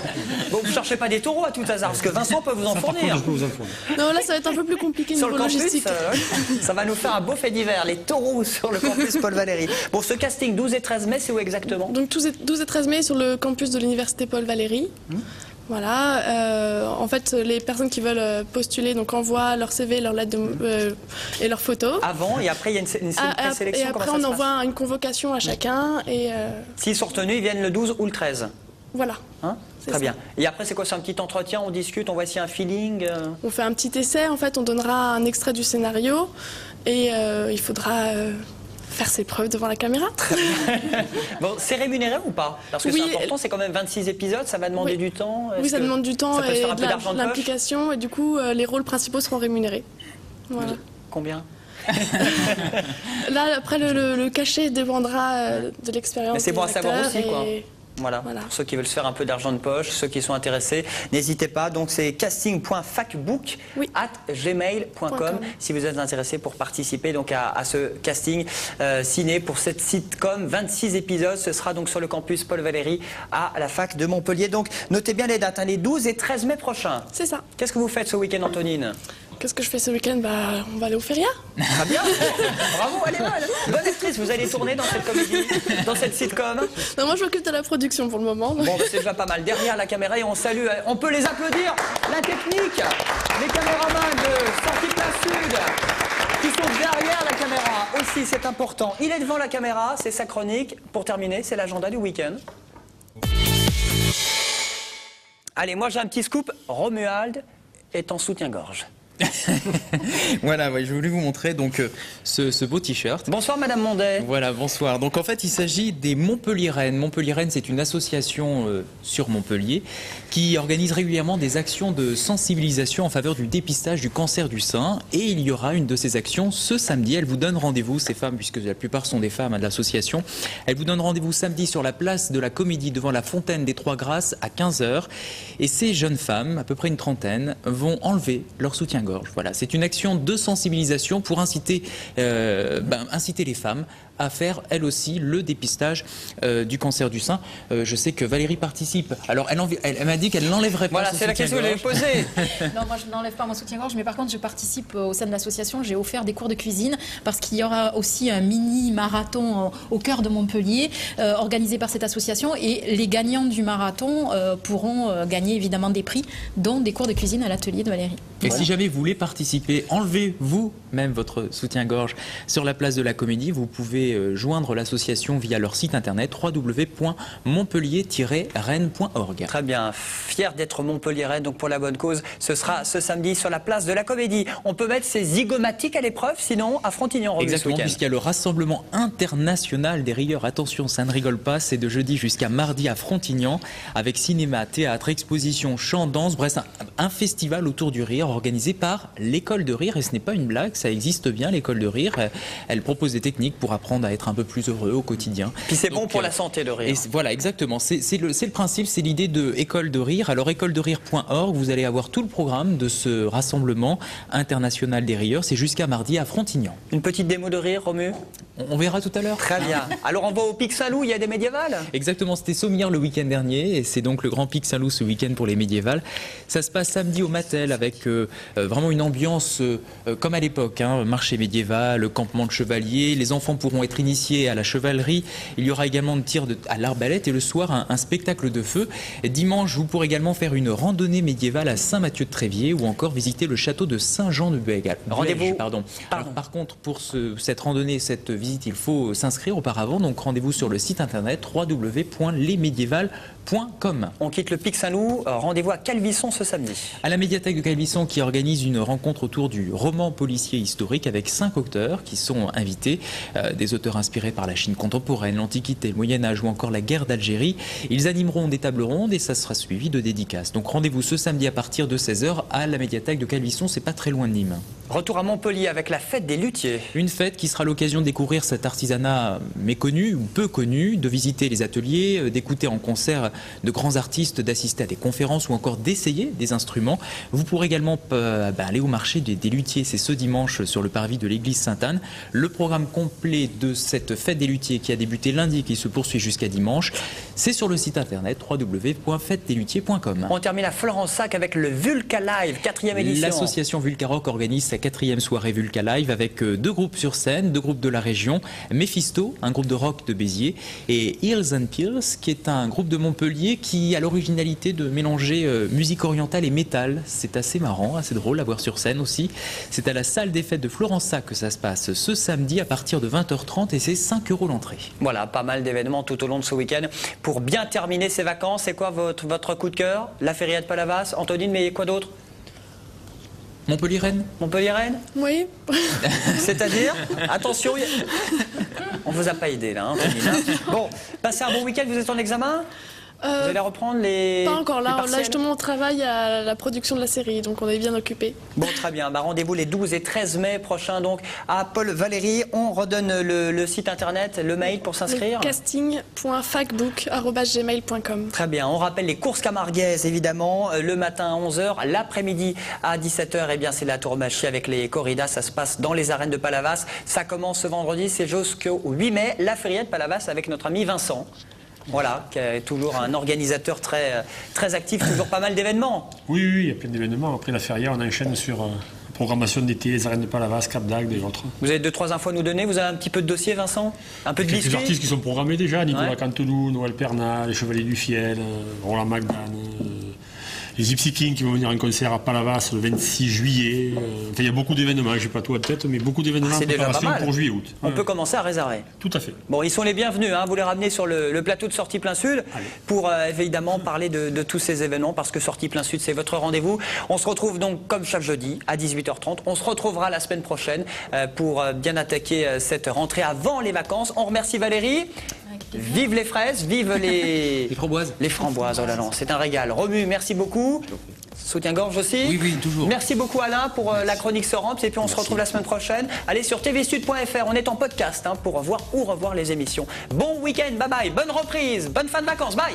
Bon, vous ne cherchez pas des taureaux à tout hasard, parce que Vincent peut vous en fournir. Non, là, ça va être un peu plus compliqué sur niveau le campus, logistique. Ça va nous faire un beau fait divers, les taureaux sur le campus Paul Valéry. Bon, ce casting 12 et 13 mai, c'est où exactement? Donc 12 et 13 mai sur le campus de l'université Paul Valéry. Voilà, en fait, les personnes qui veulent postuler donc envoient leur CV, leur lettre et leurs photos. Avant et après, il y a une présélection. Et après, on envoie une convocation à chacun. Et s'ils sont retenus, ils viennent le 12 ou le 13. Voilà. Hein? Très bien. Et après, c'est quoi? C'est un petit entretien, on discute, on voit s'il y a un feeling On fait un petit essai, en fait, on donnera un extrait du scénario et il faudra... faire ses preuves devant la caméra. Bon, c'est rémunéré ou pas? Parce que oui, c'est important, c'est quand même 26 épisodes, ça va demander du temps. Oui, ça demande du temps et de l'implication. Et du coup, les rôles principaux seront rémunérés. Voilà. Combien? Là, après, le cachet dépendra de l'expérience. Mais c'est bon à savoir aussi, quoi. Et... Voilà, pour ceux qui veulent se faire un peu d'argent de poche, ceux qui sont intéressés, n'hésitez pas. Donc c'est casting.facbook@gmail.com si vous êtes intéressé pour participer donc à ce casting ciné pour cette sitcom. 26 épisodes, ce sera donc sur le campus Paul Valéry à la fac de Montpellier. Donc notez bien les dates, les 12 et 13 mai prochains. C'est ça. Qu'est-ce que vous faites ce week-end, Antonine? Qu'est-ce que je fais ce week-end? On va aller au Feria. Très bien. Bravo, elle est mal. Bonne actrice, vous allez tourner dans cette comédie, dans cette sitcom? Non, moi je m'occupe de la production pour le moment. Bon, c'est déjà pas mal. Derrière la caméra, et on salue, on peut les applaudir, la technique, les caméramans de Sortie Place Sud, qui sont derrière la caméra aussi, c'est important. Il est devant la caméra, c'est sa chronique. Pour terminer, c'est l'agenda du week-end. Allez, moi j'ai un petit scoop. Romuald est en soutien-gorge. Voilà, je voulais vous montrer donc ce beau t-shirt. Bonsoir Madame Mondet. Voilà, bonsoir. Donc en fait, il s'agit des Montpelliéraines. Montpelliéraines, c'est une association sur Montpellier qui organise régulièrement des actions de sensibilisation en faveur du dépistage du cancer du sein. Et il y aura une de ces actions ce samedi. Elle vous donne rendez-vous, ces femmes, puisque la plupart sont des femmes de l'association. Elle vous donne rendez-vous samedi sur la place de la Comédie devant la Fontaine des Trois Grâces à 15h. Et ces jeunes femmes, à peu près une trentaine, vont enlever leur soutien-gorge. Voilà, c'est une action de sensibilisation pour inciter les femmes à faire, elle aussi, le dépistage du cancer du sein. Je sais que Valérie participe. Alors, elle m'a dit qu'elle n'enlèverait pas voilà, son c'est la question que je soutien-gorge. voulais poser. Non, moi je n'enlève pas mon soutien-gorge, mais par contre je participe au sein de l'association. J'ai offert des cours de cuisine parce qu'il y aura aussi un mini-marathon au cœur de Montpellier organisé par cette association et les gagnants du marathon pourront gagner évidemment des prix, dont des cours de cuisine à l'atelier de Valérie. Et si jamais vous voulez participer, enlevez vous-même votre soutien-gorge sur la place de la Comédie. Vous pouvez joindre l'association via leur site internet www.montpellier-rennes.org. Très bien, fier d'être Montpellier-Rennes, donc pour la bonne cause. Ce sera ce samedi sur la place de la Comédie. On peut mettre ses zygomatiques à l'épreuve, sinon à Frontignan. Exactement, puisqu'il y a le Rassemblement international des rieurs. Attention, ça ne rigole pas, c'est de jeudi jusqu'à mardi à Frontignan, avec cinéma, théâtre, exposition, chant, danse, bref, un festival autour du rire organisé par l'École de Rire. Et ce n'est pas une blague, ça existe bien, l'École de Rire. Elle propose des techniques pour apprendre à être un peu plus heureux au quotidien. Puis c'est bon pour la santé de rire. Et voilà, exactement. C'est le principe, c'est l'idée de École de Rire. Alors, écolederire.org, vous allez avoir tout le programme de ce Rassemblement international des rieurs. C'est jusqu'à mardi à Frontignan. Une petite démo de rire, Romu? On verra tout à l'heure. Très bien. Alors on va au Pic Saint-Loup, il y a des médiévales? Exactement, c'était Saumur le week-end dernier et c'est donc le Grand Pic Saint-Loup ce week-end pour les médiévales. Ça se passe samedi au Mattel avec vraiment une ambiance comme à l'époque, hein, marché médiéval, campement de chevaliers. Les enfants pourront être initiés à la chevalerie. Il y aura également de tir à l'arbalète et le soir un spectacle de feu. Et dimanche, vous pourrez également faire une randonnée médiévale à Saint-Mathieu-de-Tréviers ou encore visiter le château de Saint-Jean-de-Buège. Rendez-vous. Alors, par contre, pour cette randonnée, cette visite, il faut s'inscrire auparavant, donc rendez-vous sur le site internet www.lesmédiévales.com. On quitte le Pic Saint-Loup, rendez-vous à Calvisson ce samedi. À la médiathèque de Calvisson qui organise une rencontre autour du roman policier historique avec 5 auteurs qui sont invités, des auteurs inspirés par la Chine contemporaine, l'Antiquité, le Moyen-Âge ou encore la guerre d'Algérie. Ils animeront des tables rondes et ça sera suivi de dédicaces. Donc rendez-vous ce samedi à partir de 16h à la médiathèque de Calvisson, c'est pas très loin de Nîmes. Retour à Montpellier avec la fête des luthiers. Une fête qui sera l'occasion de découvrir cet artisanat méconnu ou peu connu, de visiter les ateliers, d'écouter en concert de grands artistes, d'assister à des conférences ou encore d'essayer des instruments. Vous pourrez également aller au marché des luthiers, c'est ce dimanche sur le parvis de l'église Sainte-Anne. Le programme complet de cette fête des luthiers qui a débuté lundi et qui se poursuit jusqu'à dimanche, c'est sur le site internet www.fêtesdesluthiers.com. On termine à Florensac avec le Vulca Live, 4e édition. L'association Vulca Rock organise sa 4e soirée Vulca Live avec 2 groupes sur scène, 2 groupes de la région, Mephisto, un groupe de rock de Béziers, et Ears and Peers, qui est un groupe de Montpellier qui a l'originalité de mélanger musique orientale et métal. C'est assez marrant, assez drôle à voir sur scène aussi. C'est à la salle des fêtes de Florensac que ça se passe ce samedi à partir de 20h30 et c'est 5 € l'entrée. Voilà, pas mal d'événements tout au long de ce week-end. Pour bien terminer ces vacances, c'est quoi votre coup de cœur? La Feria de Palavas, Antonine, mais quoi d'autre? Montpellier-Rennes. Montpellier-Rennes? Oui. C'est-à-dire? Attention, on vous a pas aidé là, hein, Antonine, hein. Bon, passez un bon week-end, vous êtes en examen? Vous allez reprendre les... Pas encore, là justement on travaille à la production de la série, donc on est bien occupés. Bon, très bien, rendez-vous les 12 et 13 mai prochains donc à Paul Valéry. On redonne le site internet, le mail pour s'inscrire. casting.facbook@gmail.com. Très bien, on rappelle les courses camarguaises évidemment, le matin à 11h, l'après-midi à 17h, et bien c'est la tourmachie avec les corridas, ça se passe dans les arènes de Palavas. Ça commence ce vendredi, c'est jusqu'au 8 mai, la Feria de Palavas avec notre ami Vincent. Voilà, qui est toujours un organisateur très actif, toujours pas mal d'événements. Oui, il y a plein d'événements. Après la feria, on enchaîne sur la programmation d'été, les arènes de Palavas, Cap d'Agde et autres. Vous avez 2-3 infos à nous donner? Vous avez un petit peu de dossier, Vincent? Un peu de biscuits? Quelques artistes qui sont programmés déjà, Nicolas Canteloup, Noël Pernat, les Chevaliers du Fiel, Roland Magdan, les Gypsy Kings qui vont venir en concert à Palavas le 26 juillet. Enfin, il y a beaucoup d'événements, je n'ai pas tout à tête, mais beaucoup d'événements en préparation pour juillet-août. On peut commencer à réserver. Tout à fait. Bon, ils sont les bienvenus, hein. Vous les ramenez sur le plateau de Sortie Plein Sud pour évidemment parler de tous ces événements, parce que Sortie Plein Sud, c'est votre rendez-vous. On se retrouve donc comme chaque jeudi à 18h30. On se retrouvera la semaine prochaine pour bien attaquer cette rentrée avant les vacances. On remercie Valérie. Vive les fraises, vive les framboises. Les framboises, oh là là, c'est un régal. Romu, merci beaucoup. Soutien-gorge aussi. Oui, toujours. Merci beaucoup Alain pour la chronique Soramps. Et puis on se retrouve la semaine prochaine. Allez sur tvsud.fr, on est en podcast pour voir ou revoir les émissions. Bon week-end, bye bye, bonne reprise, bonne fin de vacances, bye.